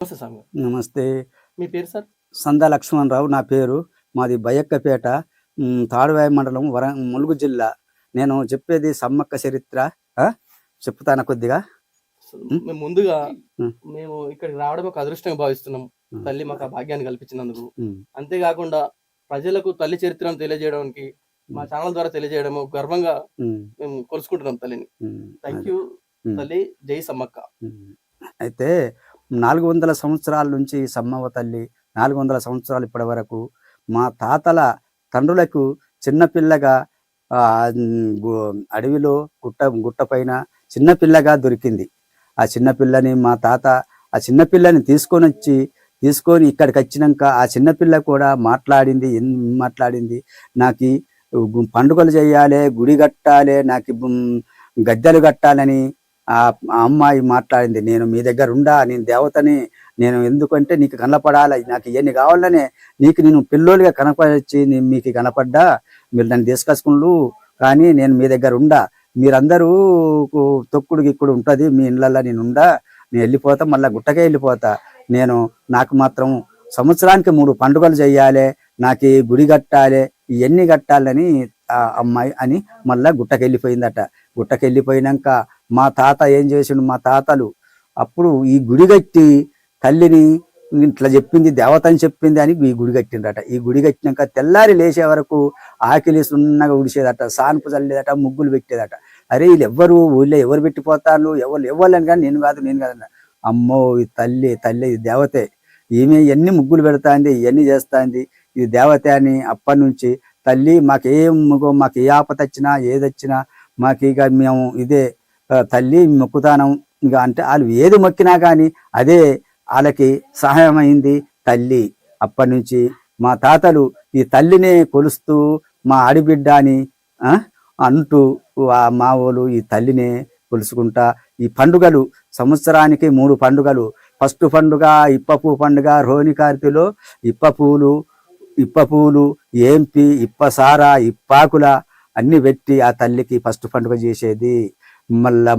నమస్తే స్వామి గారు. నమస్తే. మీ పేరు సార్? సందా లక్ష్మణరావు నా పేరు. మాది బయ్యక్కపేట, తాడువాయి మండలం, ములుగు జిల్లా. నేను చెప్పేది సమ్మక్క చరిత్ర చెప్తాను కొద్దిగా. మేము ముందుగా ఉమ్. మేము ఇక్కడికి రావడం ఒక అదృష్టంగా భావిస్తున్నాం. తల్లి మాకు ఆ భాగ్యాన్ని కల్పించినందుకు. అంతేకాకుండా ప్రజలకు తల్లి చరిత్రను తెలియజేయడానికి మా ఛానల్ ద్వారా తెలియజేయడం గర్వంగా మేము కొలుసుకుంటున్నాం తల్లిని. థ్యాంక్ యూ తల్లి. జై సమ్మక్క. అయితే 400 సంవత్సరాల నుంచి సమ్మవ్వ తల్లి 400 సంవత్సరాలు ఇప్పటి వరకు మా తాతల తండ్రులకు చిన్నపిల్లగా అడవిలో గుట్ట పైన చిన్నపిల్లగా దొరికింది. ఆ చిన్నపిల్లని మా తాత ఆ చిన్నపిల్లని తీసుకొని ఇక్కడికి వచ్చినాక ఆ చిన్నపిల్ల కూడా మాట్లాడింది. నాకు పండుగలు చేయాలి, గుడి కట్టాలి, నాకు గద్దెలు కట్టాలని ఆ అమ్మాయి మాట్లాడింది. నేను మీ దగ్గర ఉండా, నేను దేవతని, నేను ఎందుకంటే నీకు కనపడాలి, నాకు ఇవన్నీ కావాలనే నేను పిల్లోలుగా కనపడచ్చి మీకు కనపడ్డా, మీరు నన్ను తీసుకొచ్చుకుంటూ, కానీ నేను మీ దగ్గర ఉండా, మీరందరూ తొక్కుడు గిక్కుడు ఉంటుంది మీ ఇళ్ళల్లో, నేను వెళ్ళిపోతా, మళ్ళీ గుట్టకే వెళ్ళిపోతా. నాకు మాత్రం సంవత్సరానికి 3 పండుగలు చెయ్యాలి, నాకు గుడి కట్టాలి, ఇవన్నీ కట్టాలని ఆ అమ్మాయి అని మళ్ళా గుట్టకెళ్ళిపోయిందట. గుట్టకెళ్ళిపోయినాక మా తాత ఏం చేసిండు, మా తాతలు అప్పుడు ఈ గుడి కట్టి తల్లిని ఇట్లా చెప్పింది, దేవత అని చెప్పింది అని ఈ గుడి కట్టిండట. ఈ గుడి కట్టినాక తెల్లారి లేచే వరకు ఆకిలి సున్నగా ఉడిచేదట, సానుపు చల్లేదట, ముగ్గులు పెట్టేదట. అరే వీళ్ళు ఊళ్ళో ఎవరు పెట్టిపోతారు, ఎవరు కానీ నేను కాదన్న. అమ్మో ఈ తల్లి ఈ దేవతే, ఈమె ఎన్ని ముగ్గులు పెడతాంది, ఇవన్నీ చేస్తాంది, ఇది దేవతే అని అప్పటి నుంచి తల్లి మాకు ఏ ఆపత వచ్చినా ఏదొచ్చినా మాకు ఇక మేము ఇదే తల్లి మొక్కుతానం. ఇక అంటే వాళ్ళు ఏది మొక్కినా కానీ అదే వాళ్ళకి సహాయమైంది తల్లి. అప్పటి నుంచి మా తాతలు ఈ తల్లినే కొలుస్తూ మా ఆడిబిడ్డ అని అంటూ మా వాళ్ళు ఈ తల్లినే కొలుసుకుంటా ఈ పండుగలు సంవత్సరానికి 3 పండుగలు. ఫస్ట్ పండుగ ఇప్పపూ పండుగ. రోహిణి కార్తెలో ఇప్ప పూలు ఏంపి ఇప్పసార ఇప్పాకుల అన్ని పెట్టి ఆ తల్లికి ఫస్ట్ పండుగ చేసేది. మళ్ళా